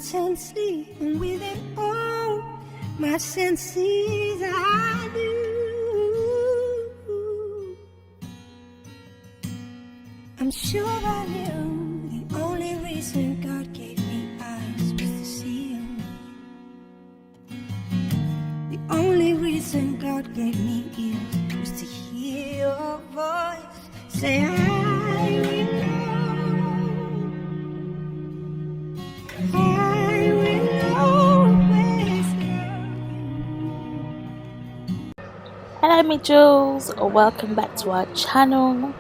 intensely, and with it all my senses I do. I'm sure I knew the only reason God gave me eyes was to see you. The only reason God gave me ears was to hear your voice say I will know, I will always love you. Hello mijulsz, welcome back to our channel.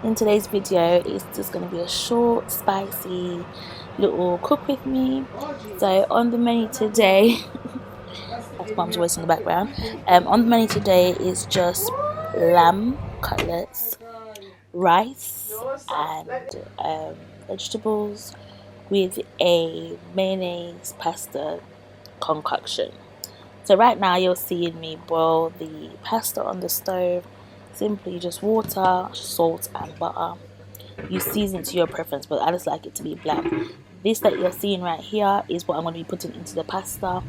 In today's video, it's just going to be a short, spicy little cook with me. So on the menu today, that's mom's voice in the background. On the menu today is just lamb cutlets, rice, and vegetables with a mayonnaise pasta concoction. So right now you're seeing me boil the pasta on the stove. Simply just water, salt and butter. You season to your preference, but I just like it to be black. This that you're seeing right here is what I'm going to be putting into the pasta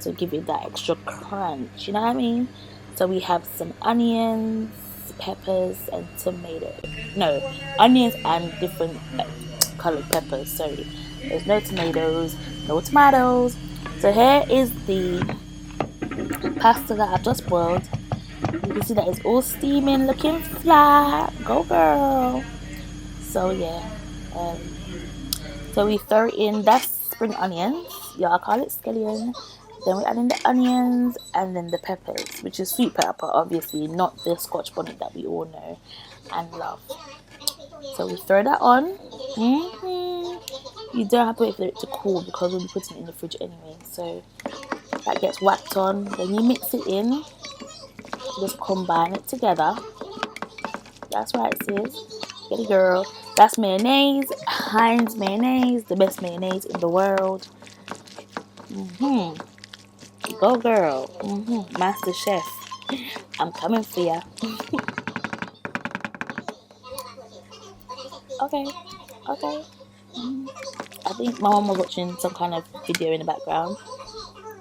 to give it that extra crunch, you know what I mean? So we have some onions, peppers and tomatoes. No, onions and different colored peppers, sorry. There's no tomatoes, no tomatoes. So here is the pasta that I've just boiled. You can see that it's all steaming, looking flat. Go girl. So yeah, so we throw in that's spring onions. Yeah, I call it scallion. Then we add in the onions and then the peppers, which is sweet pepper, obviously, not the Scotch bonnet that we all know and love. So we throw that on. You don't have to wait for it to cool because we'll be putting it in the fridge anyway. So that gets whacked on. Then you mix it in. Just combine it together. That's right, sis. Get it, girl. That's mayonnaise. Heinz mayonnaise, the best mayonnaise in the world. Go, girl. Master Chef. I'm coming for ya. Okay. I think my mom was watching some kind of video in the background.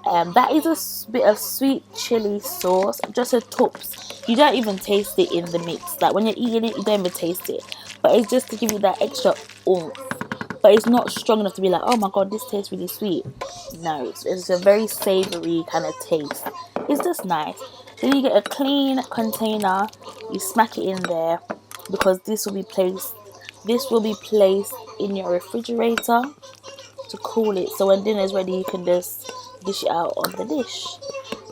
That is a bit of sweet chili sauce, just a tops. You don't even taste it in the mix. Like when you're eating it, you don't even taste it. But it's just to give you that extra oomph. But it's not strong enough to be like, oh my god, this tastes really sweet. No, it's a very savory kind of taste. It's just nice. Then you get a clean container. You smack it in there because this will be placed in your refrigerator to cool it. So when dinner's ready, you can just dish it out on the dish,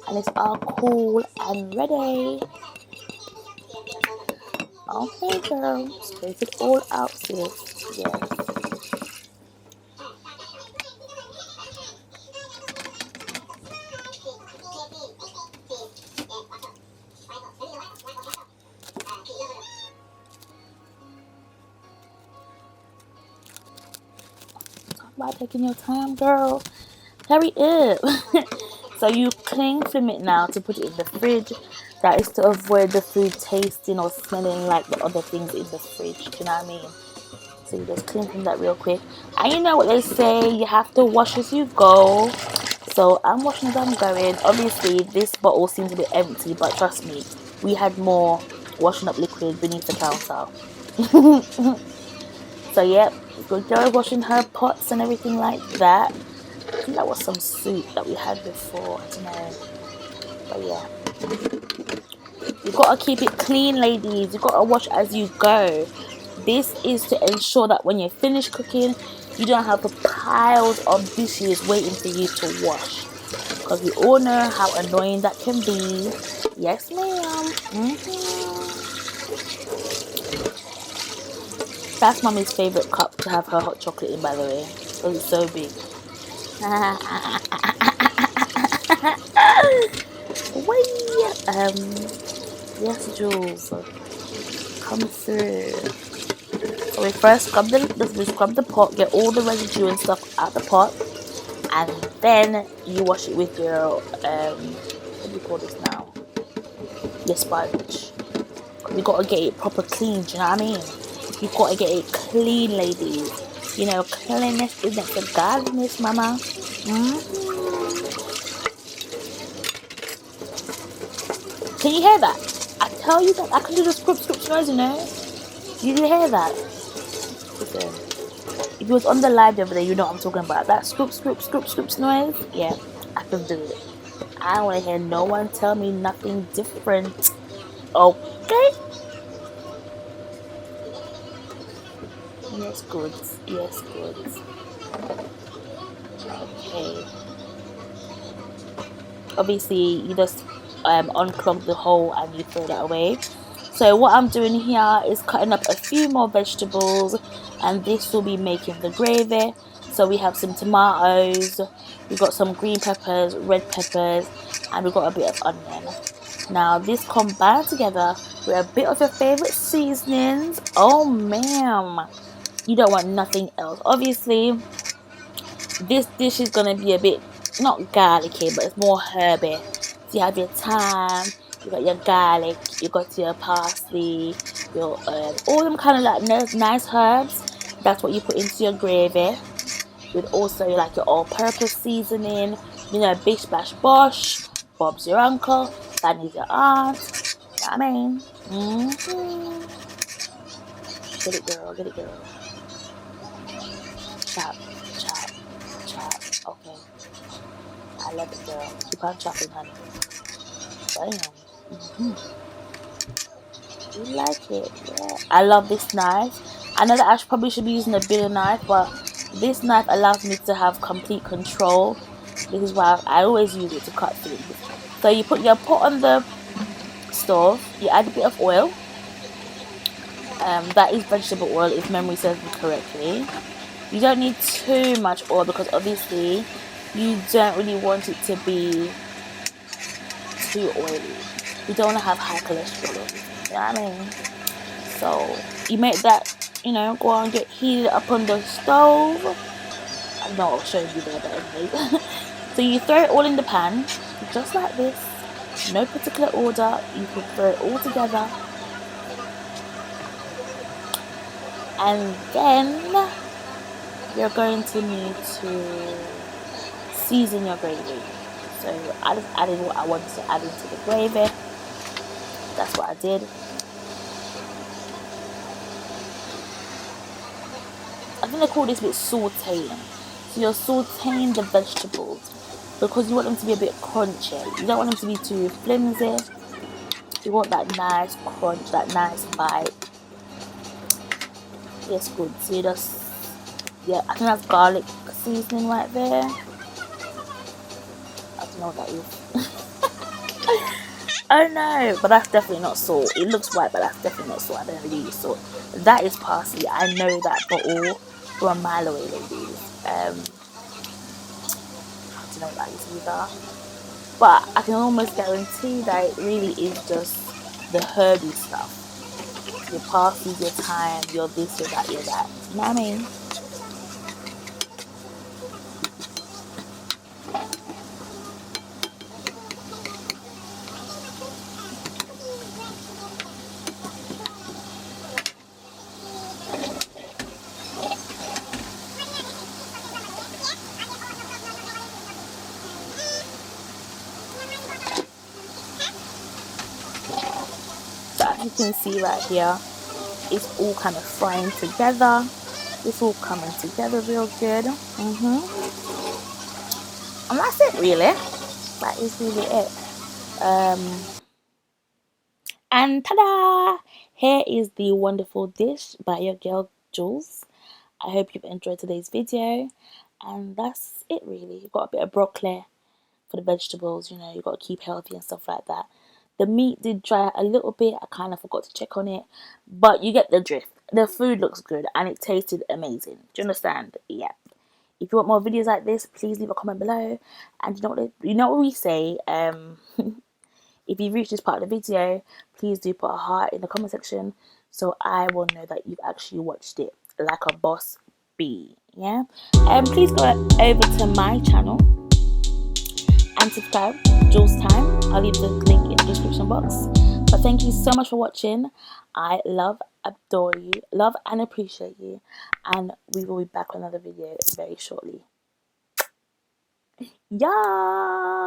and it's all cool and ready. Okay, girl, scrape it all out, sis. Yes. Talk about taking your time, girl. Hurry up. So you cling film it now to put it in the fridge. That is to avoid the food tasting or smelling like the other things in the fridge. Do you know what I mean? So you just cling film that real quick. And you know what they say, you have to wash as you go. So I'm washing as I'm going. Obviously this bottle seems a bit empty, but trust me, we had more washing up liquid beneath the counter. So yep, good girl washing her pots and everything like that. I think that was some soup that we had before, I don't know. But yeah, you gotta keep it clean, ladies. You gotta wash as you go. This is to ensure that when you're finished cooking, you don't have piles of dishes waiting for you to wash, because we all know how annoying that can be. Yes, ma'am. That's mommy's favorite cup to have her hot chocolate in, by the way, because it's so big. Yes, Julsz, come through. So we first scrub the pot, get all the residue and stuff out the pot, and then you wash it with your what do you call this now? Your sponge. You gotta get it proper clean. Do you know what I mean? You gotta get it clean, ladies. You know, cleanliness is next to godliness, mama. Can you hear that? I tell you that I can do the script noise, you know. You do hear that? Listen, if you was on the live the other day, you know what I'm talking about. That script noise. Yeah, I can do it. I don't want to hear no one tell me nothing different. Okay? Yes, good. Yes, good. Okay. Obviously, you just unclog the hole and you throw that away. So what I'm doing here is cutting up a few more vegetables, and this will be making the gravy. So we have some tomatoes, we've got some green peppers, red peppers, and we've got a bit of onion. Now this combined together with a bit of your favorite seasonings. Oh ma'am, you don't want nothing else. Obviously this dish is gonna be a bit not garlicky, but it's more herby. So you have your thyme, you got your garlic, you got your parsley, your all them kind of like nice herbs. That's what you put into your gravy. With also like your all-purpose seasoning, you know, bish bash bosh, Bob's your uncle, Danny's your aunt. You know what I mean? Get it, girl. Get it, girl. Chop, chop, chop. Okay. I love it, girl. Keep on chopping, honey. Damn. You like it, yeah. I love this knife. I know that I probably should be using a bigger knife, but this knife allows me to have complete control. This is why I always use it to cut things. So you put your pot on the stove, you add a bit of oil. That is vegetable oil if memory serves me correctly. You don't need too much oil because obviously you don't really want it to be too oily. You don't want to have high cholesterol. You know what I mean? So you make that, you know, go on, get heated up on the stove. I know I'll show you there, but anyway. So you throw it all in the pan, just like this. No particular order. You can throw it all together. And then you're going to need to season your gravy. So I just added what I wanted to add into the gravy. That's what I did. I think they call this bit sauteing. So you're sauteing the vegetables because you want them to be a bit crunchy. You don't want them to be too flimsy. You want that nice crunch, that nice bite. Yes, good. So you just, yeah, I think that's garlic seasoning right there. I don't know what that is. Oh no, but that's definitely not salt. It looks white, but that's definitely not salt. I don't really use salt. That is parsley. I know that bottle from a mile away, ladies. I don't know what that is either. But I can almost guarantee that it really is just the herby stuff. Your parsley, your thyme, your this, your that, your that. You know what I mean? So as you can see right here, it's all kind of frying together. It's all coming together real good. And that's it really. That is really it. And ta-da! Here is the wonderful dish by your girl Julsz. I hope you've enjoyed today's video. And that's it really. You've got a bit of broccoli for the vegetables, you know, you've got to keep healthy and stuff like that. The meat did dry out a little bit. I kind of forgot to check on it. But you get the drift. The food looks good and it tasted amazing. Do you understand? Yeah. If you want more videos like this, please leave a comment below. And you know what we say? If you've reached this part of the video, please do put a heart in the comment section so I will know that you've actually watched it like a boss bee. Yeah. Please go over to my channel and subscribe. Julsz Time. I'll leave the link in the description box. But thank you so much for watching. I love adore you, love and appreciate you, and we will be back with another video very shortly. Yeah.